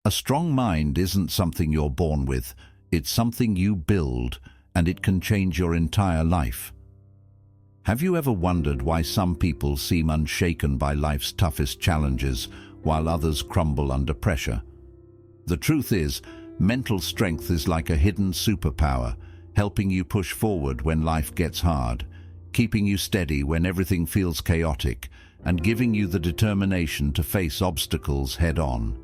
A strong mind isn't something you're born with, it's something you build, and it can change your entire life. Have you ever wondered why some people seem unshaken by life's toughest challenges, while others crumble under pressure? The truth is, mental strength is like a hidden superpower, helping you push forward when life gets hard, keeping you steady when everything feels chaotic, and giving you the determination to face obstacles head-on.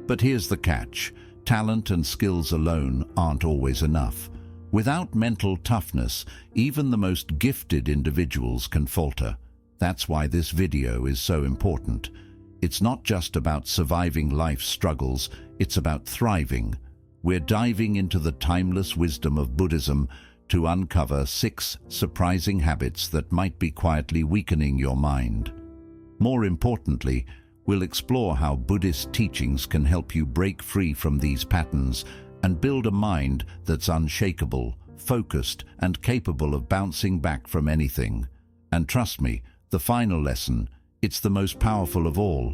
But here's the catch: talent and skills alone aren't always enough. Without mental toughness, even the most gifted individuals can falter. That's why this video is so important. It's not just about surviving life's struggles, it's about thriving. We're diving into the timeless wisdom of Buddhism to uncover 6 surprising habits that might be quietly weakening your mind. More importantly, we'll explore how Buddhist teachings can help you break free from these patterns and build a mind that's unshakable, focused, and capable of bouncing back from anything. And trust me, the final lesson, it's the most powerful of all.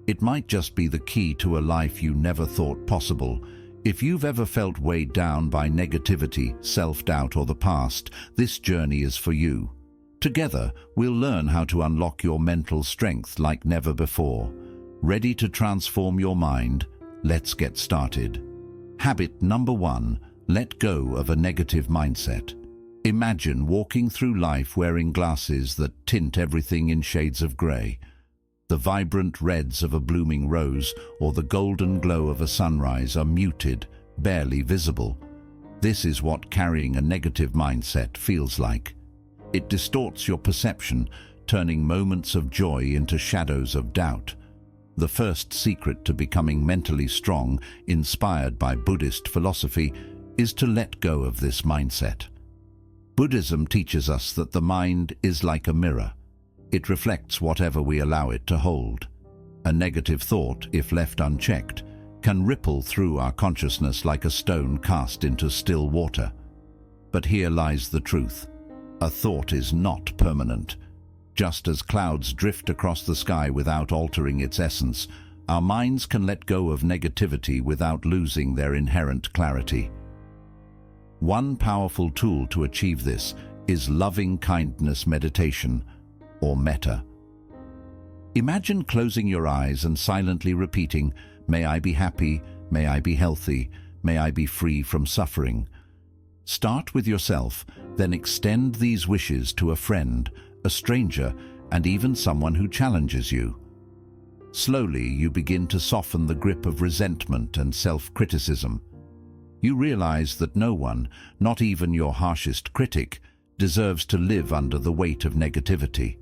It might just be the key to a life you never thought possible. If you've ever felt weighed down by negativity, self-doubt, or the past, this journey is for you. Together, we'll learn how to unlock your mental strength like never before. Ready to transform your mind? Let's get started. Habit number 1, let go of a negative mindset. Imagine walking through life wearing glasses that tint everything in shades of grey. The vibrant reds of a blooming rose or the golden glow of a sunrise are muted, barely visible. This is what carrying a negative mindset feels like. It distorts your perception, turning moments of joy into shadows of doubt. The first secret to becoming mentally strong, inspired by Buddhist philosophy, is to let go of this mindset. Buddhism teaches us that the mind is like a mirror. It reflects whatever we allow it to hold. A negative thought, if left unchecked, can ripple through our consciousness like a stone cast into still water. But here lies the truth. A thought is not permanent. Just as clouds drift across the sky without altering its essence, our minds can let go of negativity without losing their inherent clarity. One powerful tool to achieve this is loving kindness meditation, or metta. Imagine closing your eyes and silently repeating, "May I be happy, may I be healthy, may I be free from suffering." Start with yourself, then extend these wishes to a friend, a stranger, and even someone who challenges you. Slowly, you begin to soften the grip of resentment and self-criticism. You realize that no one, not even your harshest critic, deserves to live under the weight of negativity.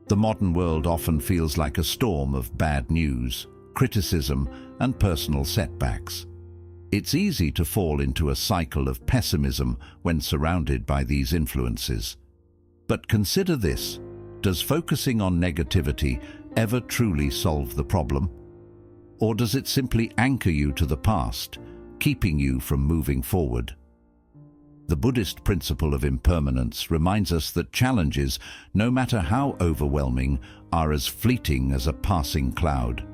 The modern world often feels like a storm of bad news, criticism, and personal setbacks. It's easy to fall into a cycle of pessimism when surrounded by these influences. But consider this: does focusing on negativity ever truly solve the problem? Or does it simply anchor you to the past, keeping you from moving forward? The Buddhist principle of impermanence reminds us that challenges, no matter how overwhelming, are as fleeting as a passing cloud.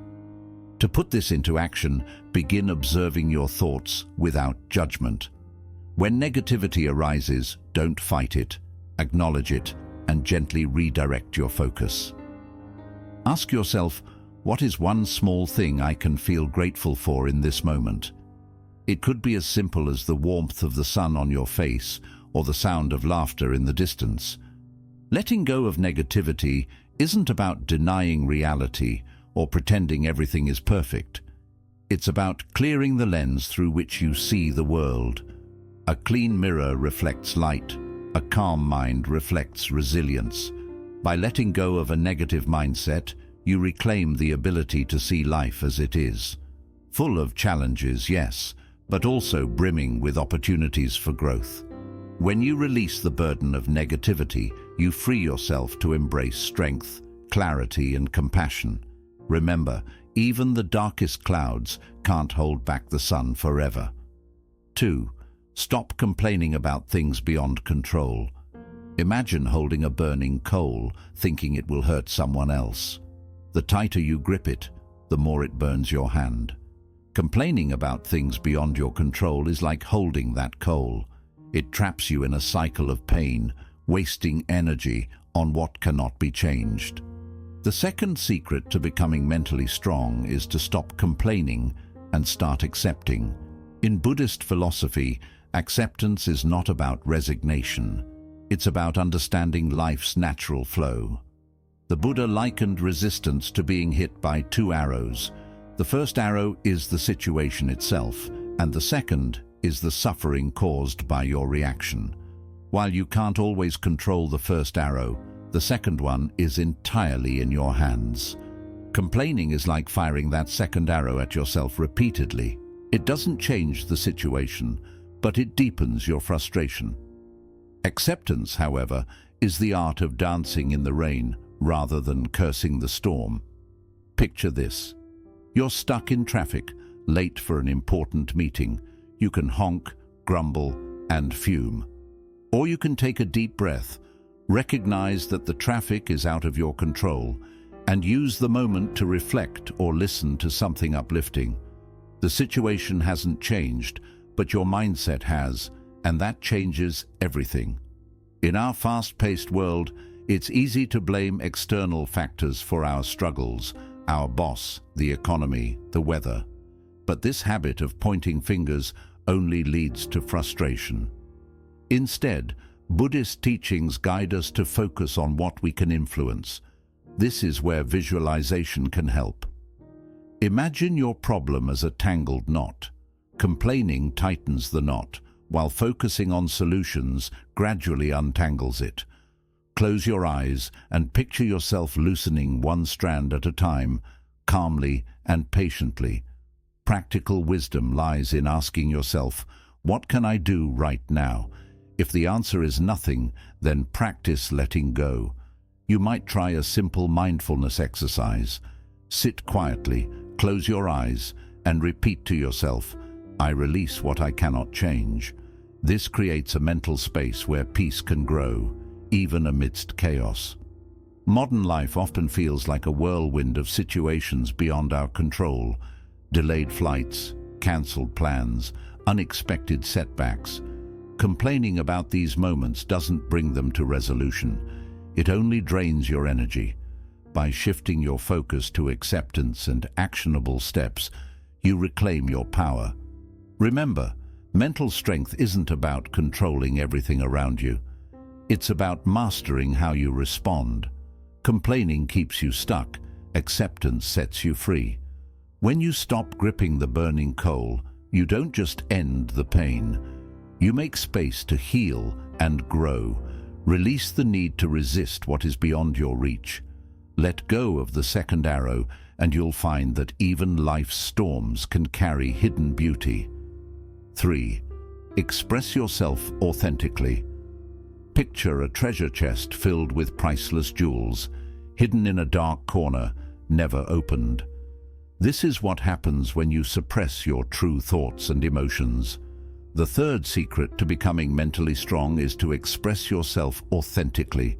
To put this into action, begin observing your thoughts without judgment. When negativity arises, don't fight it, acknowledge it, and gently redirect your focus. Ask yourself, what is one small thing I can feel grateful for in this moment? It could be as simple as the warmth of the sun on your face or the sound of laughter in the distance. Letting go of negativity isn't about denying reality or pretending everything is perfect. It's about clearing the lens through which you see the world. A clean mirror reflects light. A calm mind reflects resilience. By letting go of a negative mindset, you reclaim the ability to see life as it is. Full of challenges, yes, but also brimming with opportunities for growth. When you release the burden of negativity, you free yourself to embrace strength, clarity, and compassion. Remember, even the darkest clouds can't hold back the sun forever. 2. Stop complaining about things beyond control. Imagine holding a burning coal, thinking it will hurt someone else. The tighter you grip it, the more it burns your hand. Complaining about things beyond your control is like holding that coal. It traps you in a cycle of pain, wasting energy on what cannot be changed. The second secret to becoming mentally strong is to stop complaining and start accepting. In Buddhist philosophy, acceptance is not about resignation. It's about understanding life's natural flow. The Buddha likened resistance to being hit by two arrows. The first arrow is the situation itself, and the second is the suffering caused by your reaction. While you can't always control the first arrow, the second one is entirely in your hands. Complaining is like firing that second arrow at yourself repeatedly. It doesn't change the situation, but it deepens your frustration. Acceptance, however, is the art of dancing in the rain rather than cursing the storm. Picture this. You're stuck in traffic, late for an important meeting. You can honk, grumble, and fume. Or you can take a deep breath, recognize that the traffic is out of your control, and use the moment to reflect or listen to something uplifting. The situation hasn't changed, but your mindset has, and that changes everything. In our fast-paced world, it's easy to blame external factors for our struggles, our boss, the economy, the weather. But this habit of pointing fingers only leads to frustration. Instead, Buddhist teachings guide us to focus on what we can influence. This is where visualization can help. Imagine your problem as a tangled knot. Complaining tightens the knot, while focusing on solutions gradually untangles it. Close your eyes and picture yourself loosening one strand at a time, calmly and patiently. Practical wisdom lies in asking yourself, what can I do right now? If the answer is nothing, then practice letting go. You might try a simple mindfulness exercise. Sit quietly, close your eyes, and repeat to yourself, I release what I cannot change. This creates a mental space where peace can grow, even amidst chaos. Modern life often feels like a whirlwind of situations beyond our control. Delayed flights, cancelled plans, unexpected setbacks. Complaining about these moments doesn't bring them to resolution. It only drains your energy. By shifting your focus to acceptance and actionable steps, you reclaim your power. Remember, mental strength isn't about controlling everything around you. It's about mastering how you respond. Complaining keeps you stuck. Acceptance sets you free. When you stop gripping the burning coal, you don't just end the pain. You make space to heal and grow. Release the need to resist what is beyond your reach. Let go of the second arrow, and you'll find that even life's storms can carry hidden beauty. 3. Express yourself authentically. Picture a treasure chest filled with priceless jewels, hidden in a dark corner, never opened. This is what happens when you suppress your true thoughts and emotions. The third secret to becoming mentally strong is to express yourself authentically.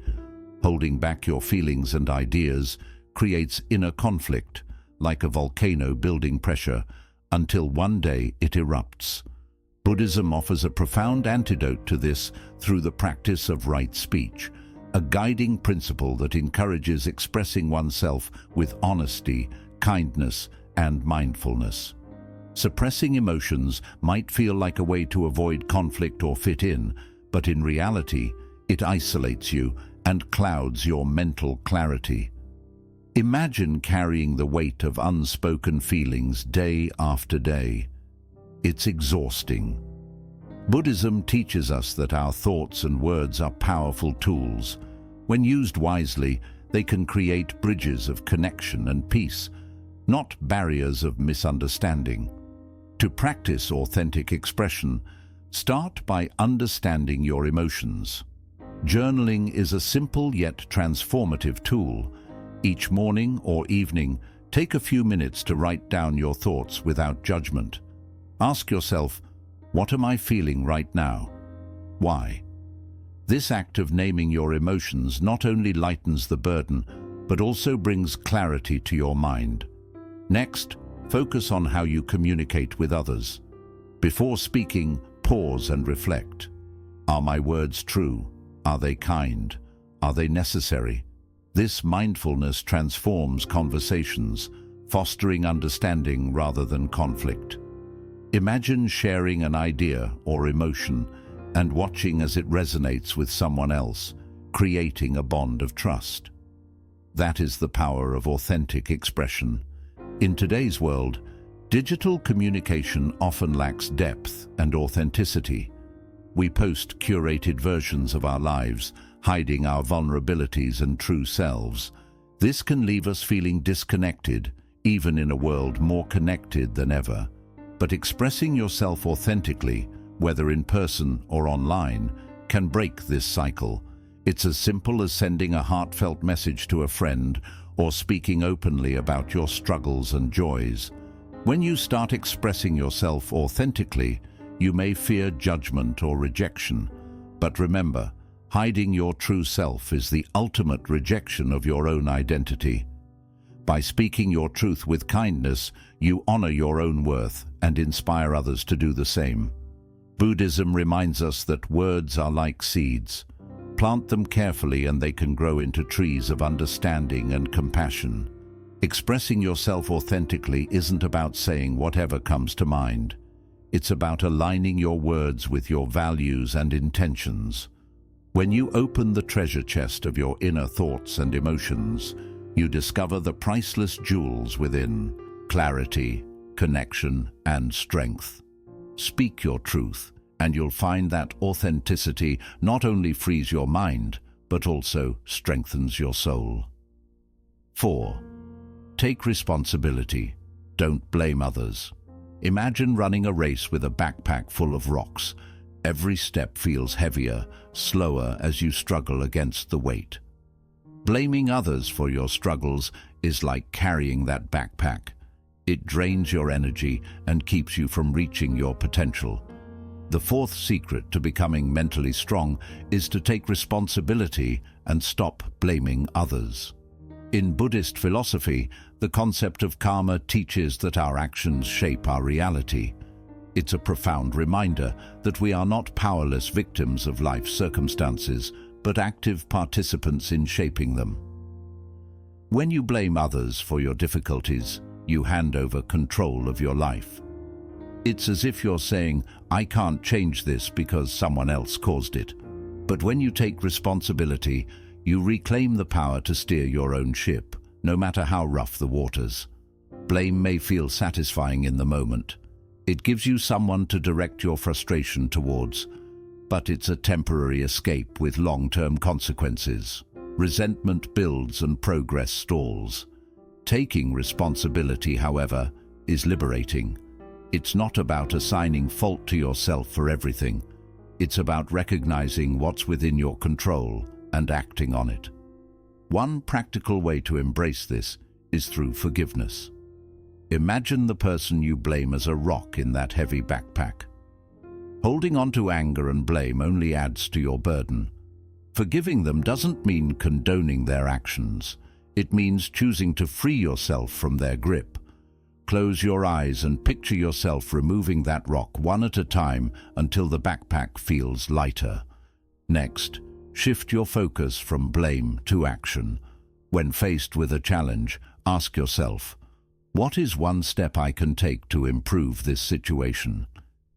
Holding back your feelings and ideas creates inner conflict, like a volcano building pressure, until one day it erupts. Buddhism offers a profound antidote to this through the practice of right speech, a guiding principle that encourages expressing oneself with honesty, kindness, and mindfulness. Suppressing emotions might feel like a way to avoid conflict or fit in, but in reality, it isolates you and clouds your mental clarity. Imagine carrying the weight of unspoken feelings day after day. It's exhausting. Buddhism teaches us that our thoughts and words are powerful tools. When used wisely, they can create bridges of connection and peace, not barriers of misunderstanding. To practice authentic expression, start by understanding your emotions. Journaling is a simple yet transformative tool. Each morning or evening, take a few minutes to write down your thoughts without judgment. Ask yourself, what am I feeling right now? Why? This act of naming your emotions not only lightens the burden, but also brings clarity to your mind. Next, Focus on how you communicate with others. Before speaking, pause and reflect. Are my words true? Are they kind? Are they necessary? This mindfulness transforms conversations, fostering understanding rather than conflict. Imagine sharing an idea or emotion and watching as it resonates with someone else, creating a bond of trust. That is the power of authentic expression. In today's world, digital communication often lacks depth and authenticity. We post curated versions of our lives, hiding our vulnerabilities and true selves. This can leave us feeling disconnected, even in a world more connected than ever. But expressing yourself authentically, whether in person or online, can break this cycle. It's as simple as sending a heartfelt message to a friend or speaking openly about your struggles and joys. When you start expressing yourself authentically, you may fear judgment or rejection. But remember, hiding your true self is the ultimate rejection of your own identity. By speaking your truth with kindness, you honor your own worth and inspire others to do the same. Buddhism reminds us that words are like seeds. Plant them carefully and they can grow into trees of understanding and compassion. Expressing yourself authentically isn't about saying whatever comes to mind. It's about aligning your words with your values and intentions. When you open the treasure chest of your inner thoughts and emotions, you discover the priceless jewels within: clarity, connection, and strength. Speak your truth, and you'll find that authenticity not only frees your mind, but also strengthens your soul. 4. Take responsibility. Don't blame others. Imagine running a race with a backpack full of rocks. Every step feels heavier, slower as you struggle against the weight. Blaming others for your struggles is like carrying that backpack. It drains your energy and keeps you from reaching your potential. The fourth secret to becoming mentally strong is to take responsibility and stop blaming others. In Buddhist philosophy, the concept of karma teaches that our actions shape our reality. It's a profound reminder that we are not powerless victims of life's circumstances, but active participants in shaping them. When you blame others for your difficulties, you hand over control of your life. It's as if you're saying, "I can't change this because someone else caused it." But when you take responsibility, you reclaim the power to steer your own ship, no matter how rough the waters. Blame may feel satisfying in the moment. It gives you someone to direct your frustration towards, but it's a temporary escape with long-term consequences. Resentment builds and progress stalls. Taking responsibility, however, is liberating. It's not about assigning fault to yourself for everything. It's about recognizing what's within your control and acting on it. One practical way to embrace this is through forgiveness. Imagine the person you blame as a rock in that heavy backpack. Holding on to anger and blame only adds to your burden. Forgiving them doesn't mean condoning their actions. It means choosing to free yourself from their grip. Close your eyes and picture yourself removing that rock one at a time until the backpack feels lighter. Next, shift your focus from blame to action. When faced with a challenge, ask yourself, what is one step I can take to improve this situation?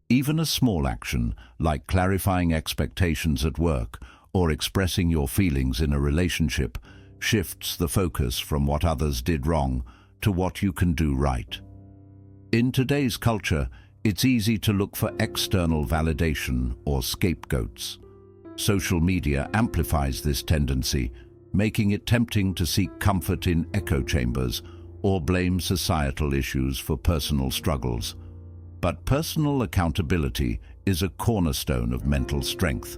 Even a small action, like clarifying expectations at work or expressing your feelings in a relationship, shifts the focus from what others did wrong to what you can do right. In today's culture, it's easy to look for external validation or scapegoats. Social media amplifies this tendency, making it tempting to seek comfort in echo chambers or blame societal issues for personal struggles. But personal accountability is a cornerstone of mental strength.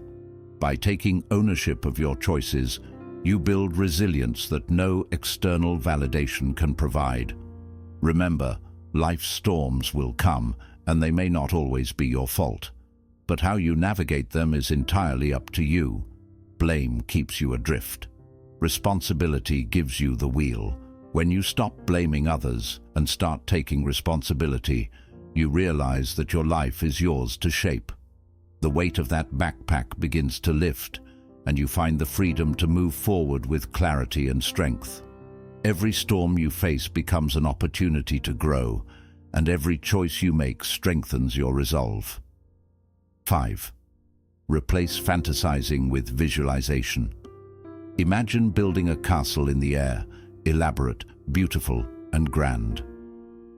By taking ownership of your choices, you build resilience that no external validation can provide. Remember, life's storms will come, and they may not always be your fault. But how you navigate them is entirely up to you. Blame keeps you adrift. Responsibility gives you the wheel. When you stop blaming others and start taking responsibility, you realize that your life is yours to shape. The weight of that backpack begins to lift, and you find the freedom to move forward with clarity and strength. Every storm you face becomes an opportunity to grow, and every choice you make strengthens your resolve. 5. Replace fantasizing with visualization. Imagine building a castle in the air, elaborate, beautiful, and grand.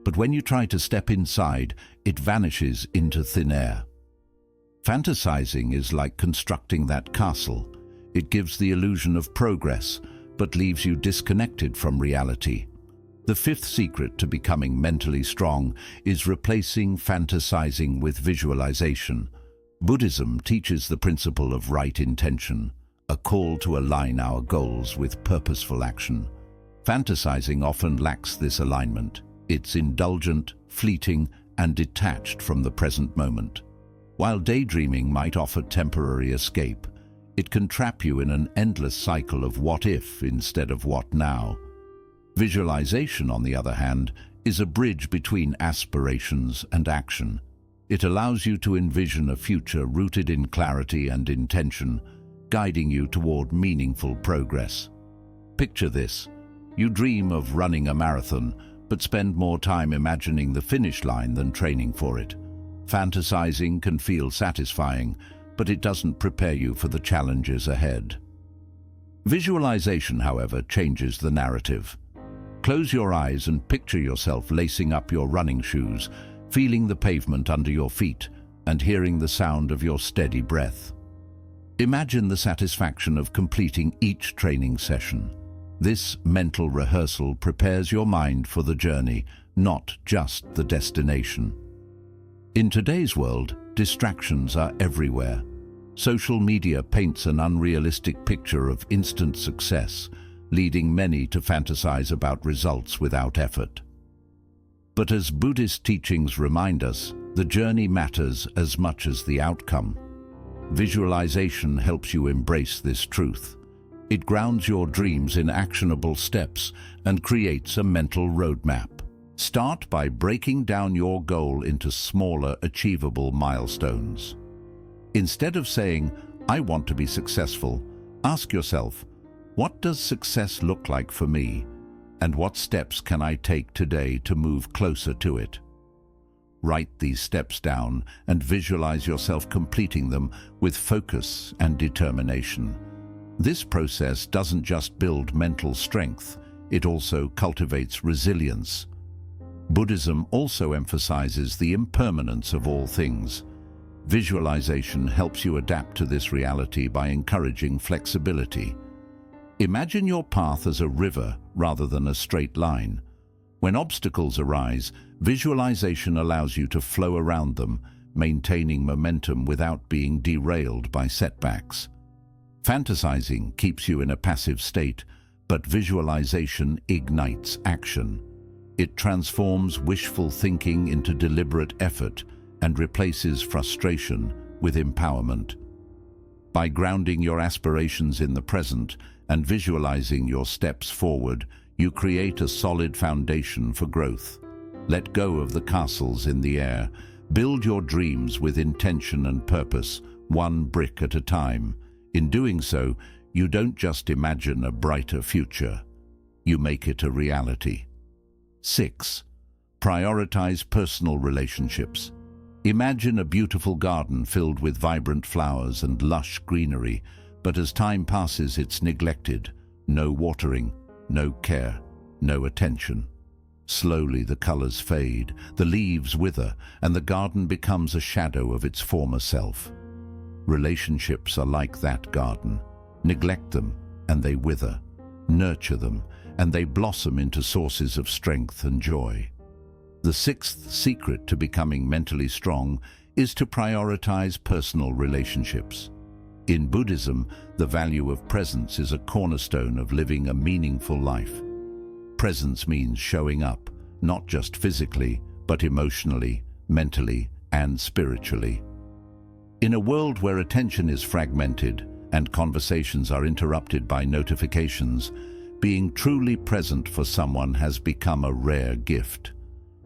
But when you try to step inside, it vanishes into thin air. Fantasizing is like constructing that castle. It gives the illusion of progress, but leaves you disconnected from reality. The fifth secret to becoming mentally strong is replacing fantasizing with visualization. Buddhism teaches the principle of right intention, a call to align our goals with purposeful action. Fantasizing often lacks this alignment. It's indulgent, fleeting, and detached from the present moment. While daydreaming might offer temporary escape, it can trap you in an endless cycle of what if instead of what now. Visualization, on the other hand, is a bridge between aspirations and action. It allows you to envision a future rooted in clarity and intention, guiding you toward meaningful progress. Picture this. You dream of running a marathon, but spend more time imagining the finish line than training for it. Fantasizing can feel satisfying, but it doesn't prepare you for the challenges ahead. Visualization, however, changes the narrative. Close your eyes and picture yourself lacing up your running shoes, feeling the pavement under your feet, and hearing the sound of your steady breath. Imagine the satisfaction of completing each training session. This mental rehearsal prepares your mind for the journey, not just the destination. In today's world, distractions are everywhere. Social media paints an unrealistic picture of instant success, leading many to fantasize about results without effort. But as Buddhist teachings remind us, the journey matters as much as the outcome. Visualization helps you embrace this truth. It grounds your dreams in actionable steps and creates a mental roadmap. Start by breaking down your goal into smaller, achievable milestones. Instead of saying, "I want to be successful," ask yourself, what does success look like for me? And what steps can I take today to move closer to it? Write these steps down and visualize yourself completing them with focus and determination. This process doesn't just build mental strength, it also cultivates resilience. Buddhism also emphasizes the impermanence of all things. Visualization helps you adapt to this reality by encouraging flexibility. Imagine your path as a river rather than a straight line. When obstacles arise, visualization allows you to flow around them, maintaining momentum without being derailed by setbacks. Fantasizing keeps you in a passive state, but visualization ignites action. It transforms wishful thinking into deliberate effort and replaces frustration with empowerment. By grounding your aspirations in the present and visualizing your steps forward, you create a solid foundation for growth. Let go of the castles in the air. Build your dreams with intention and purpose, one brick at a time. In doing so, you don't just imagine a brighter future, you make it a reality. 6. Prioritize personal relationships. Imagine a beautiful garden filled with vibrant flowers and lush greenery, but as time passes it's neglected. No watering, no care, no attention. Slowly the colors fade, the leaves wither, and the garden becomes a shadow of its former self. Relationships are like that garden. Neglect them, and they wither. Nurture them, and they blossom into sources of strength and joy. The sixth secret to becoming mentally strong is to prioritize personal relationships. In Buddhism, the value of presence is a cornerstone of living a meaningful life. Presence means showing up, not just physically, but emotionally, mentally, and spiritually. In a world where attention is fragmented and conversations are interrupted by notifications, Being truly present for someone has become a rare gift.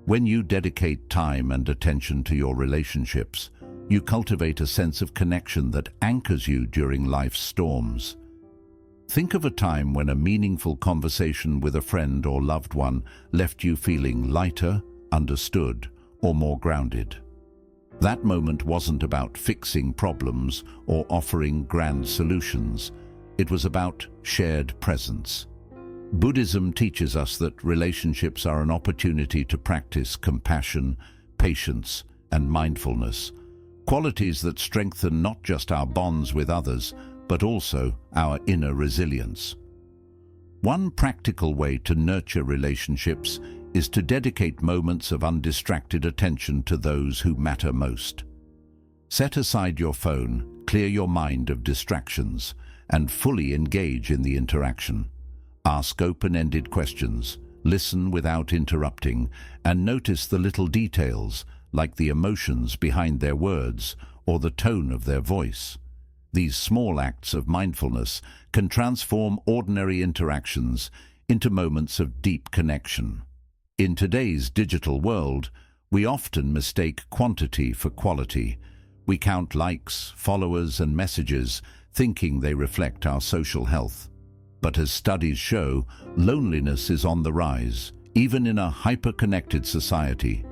When you dedicate time and attention to your relationships, you cultivate a sense of connection that anchors you during life's storms. Think of a time when a meaningful conversation with a friend or loved one left you feeling lighter, understood, or more grounded. That moment wasn't about fixing problems or offering grand solutions. It was about shared presence. Buddhism teaches us that relationships are an opportunity to practice compassion, patience, and mindfulness, qualities that strengthen not just our bonds with others, but also our inner resilience. One practical way to nurture relationships is to dedicate moments of undistracted attention to those who matter most. Set aside your phone, clear your mind of distractions, and fully engage in the interaction. Ask open-ended questions, listen without interrupting, and notice the little details, like the emotions behind their words or the tone of their voice. These small acts of mindfulness can transform ordinary interactions into moments of deep connection. In today's digital world, we often mistake quantity for quality. We count likes, followers, and messages, thinking they reflect our social health. But as studies show, loneliness is on the rise, even in a hyper-connected society.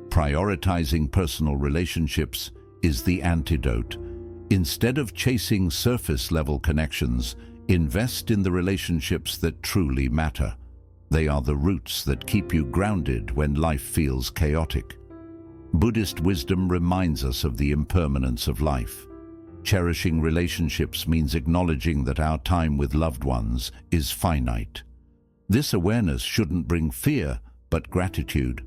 Prioritizing personal relationships is the antidote. Instead of chasing surface-level connections, invest in the relationships that truly matter. They are the roots that keep you grounded when life feels chaotic. Buddhist wisdom reminds us of the impermanence of life. Cherishing relationships means acknowledging that our time with loved ones is finite. This awareness shouldn't bring fear, but gratitude.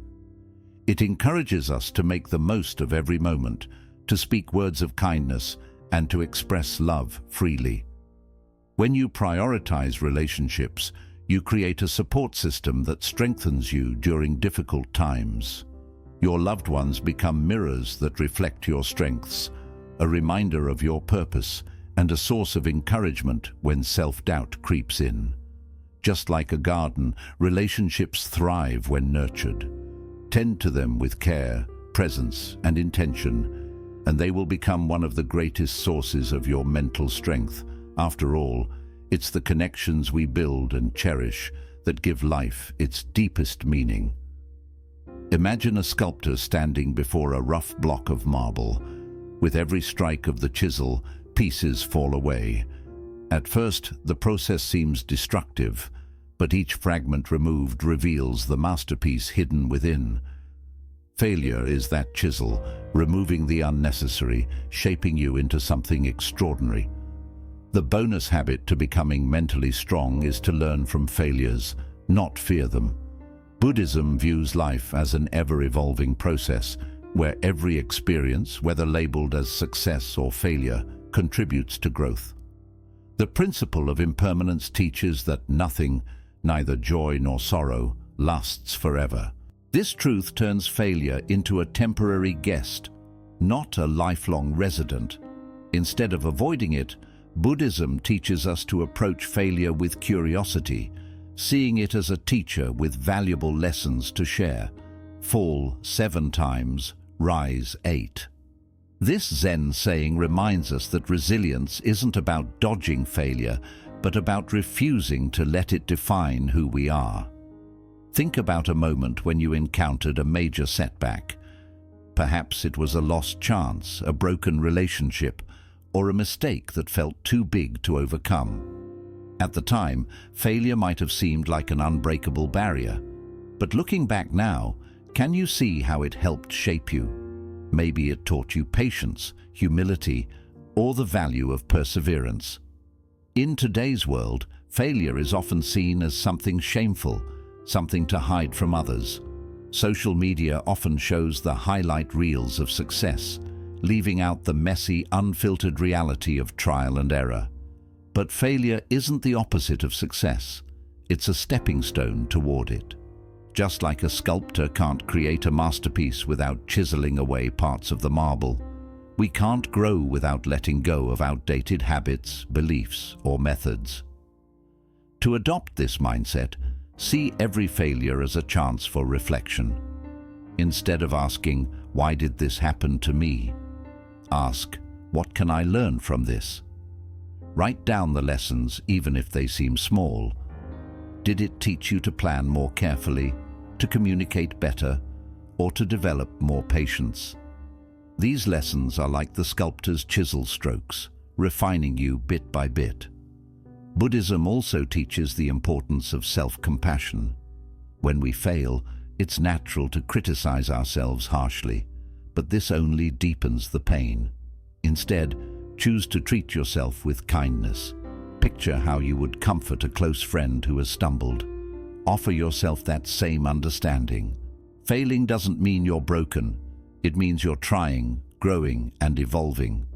It encourages us to make the most of every moment, to speak words of kindness, and to express love freely. When you prioritize relationships, you create a support system that strengthens you during difficult times. Your loved ones become mirrors that reflect your strengths, a reminder of your purpose, and a source of encouragement when self-doubt creeps in. Just like a garden, relationships thrive when nurtured. Tend to them with care, presence, and intention, and they will become one of the greatest sources of your mental strength. After all, it's the connections we build and cherish that give life its deepest meaning. Imagine a sculptor standing before a rough block of marble. With every strike of the chisel, pieces fall away. At first, the process seems destructive, but each fragment removed reveals the masterpiece hidden within. Failure is that chisel, removing the unnecessary, shaping you into something extraordinary. The bonus habit to becoming mentally strong is to learn from failures, not fear them. Buddhism views life as an ever-evolving process, where every experience, whether labeled as success or failure, contributes to growth. The principle of impermanence teaches that nothing, neither joy nor sorrow, lasts forever. This truth turns failure into a temporary guest, not a lifelong resident. Instead of avoiding it, Buddhism teaches us to approach failure with curiosity, seeing it as a teacher with valuable lessons to share. Fall 7 times, rise 8. This Zen saying reminds us that resilience isn't about dodging failure, but about refusing to let it define who we are. Think about a moment when you encountered a major setback. Perhaps it was a lost chance, a broken relationship, or a mistake that felt too big to overcome. At the time, failure might have seemed like an unbreakable barrier. But looking back now, can you see how it helped shape you? Maybe it taught you patience, humility, or the value of perseverance. In today's world, failure is often seen as something shameful, something to hide from others. Social media often shows the highlight reels of success, leaving out the messy, unfiltered reality of trial and error. But failure isn't the opposite of success. It's a stepping stone toward it. Just like a sculptor can't create a masterpiece without chiseling away parts of the marble, we can't grow without letting go of outdated habits, beliefs, or methods. To adopt this mindset, see every failure as a chance for reflection. Instead of asking, "Why did this happen to me?" ask, "What can I learn from this?" Write down the lessons, even if they seem small. Did it teach you to plan more carefully, to communicate better, or to develop more patience? These lessons are like the sculptor's chisel strokes, refining you bit by bit. Buddhism also teaches the importance of self-compassion. When we fail, it's natural to criticize ourselves harshly, but this only deepens the pain. Instead, choose to treat yourself with kindness. Picture how you would comfort a close friend who has stumbled. Offer yourself that same understanding. Failing doesn't mean you're broken. It means you're trying, growing, and evolving.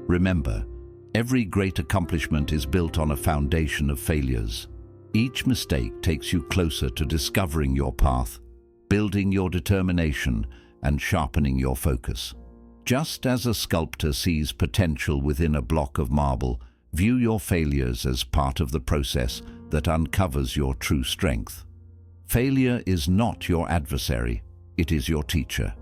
Remember, every great accomplishment is built on a foundation of failures. Each mistake takes you closer to discovering your path, building your determination, and sharpening your focus. Just as a sculptor sees potential within a block of marble, view your failures as part of the process that uncovers your true strength. Failure is not your adversary, it is your teacher.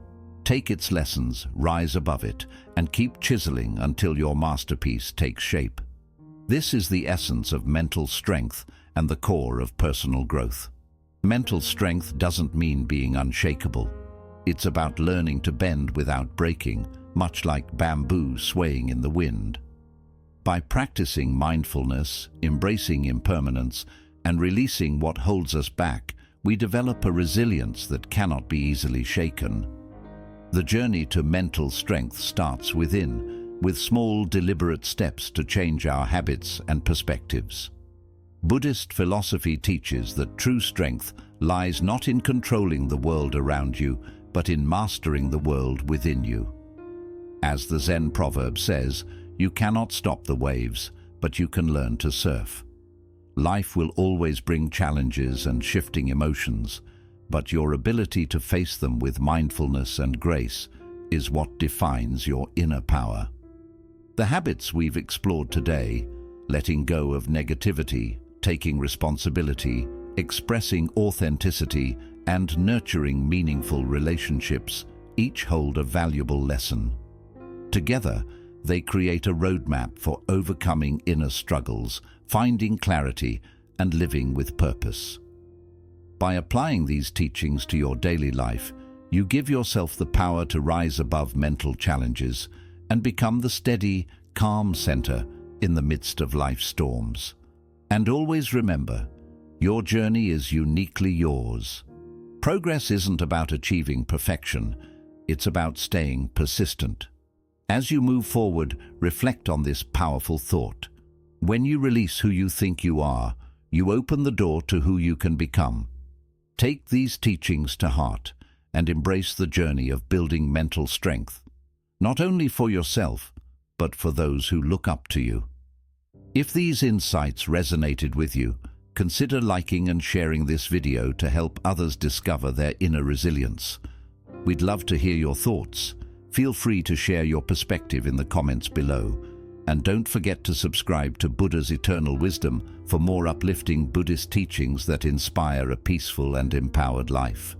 Take its lessons, rise above it, and keep chiseling until your masterpiece takes shape. This is the essence of mental strength and the core of personal growth. Mental strength doesn't mean being unshakable. It's about learning to bend without breaking, much like bamboo swaying in the wind. By practicing mindfulness, embracing impermanence, and releasing what holds us back, we develop a resilience that cannot be easily shaken. The journey to mental strength starts within, with small, deliberate steps to change our habits and perspectives. Buddhist philosophy teaches that true strength lies not in controlling the world around you, but in mastering the world within you. As the Zen proverb says, you cannot stop the waves, but you can learn to surf. Life will always bring challenges and shifting emotions, but your ability to face them with mindfulness and grace is what defines your inner power. The habits we've explored today, letting go of negativity, taking responsibility, expressing authenticity, and nurturing meaningful relationships, each hold a valuable lesson. Together, they create a roadmap for overcoming inner struggles, finding clarity, and living with purpose. By applying these teachings to your daily life, you give yourself the power to rise above mental challenges and become the steady, calm center in the midst of life's storms. And always remember, your journey is uniquely yours. Progress isn't about achieving perfection, it's about staying persistent. As you move forward, reflect on this powerful thought. When you release who you think you are, you open the door to who you can become. Take these teachings to heart and embrace the journey of building mental strength, not only for yourself, but for those who look up to you. If these insights resonated with you, consider liking and sharing this video to help others discover their inner resilience. We'd love to hear your thoughts. Feel free to share your perspective in the comments below. And don't forget to subscribe to Buddha's Eternal Wisdom for more uplifting Buddhist teachings that inspire a peaceful and empowered life.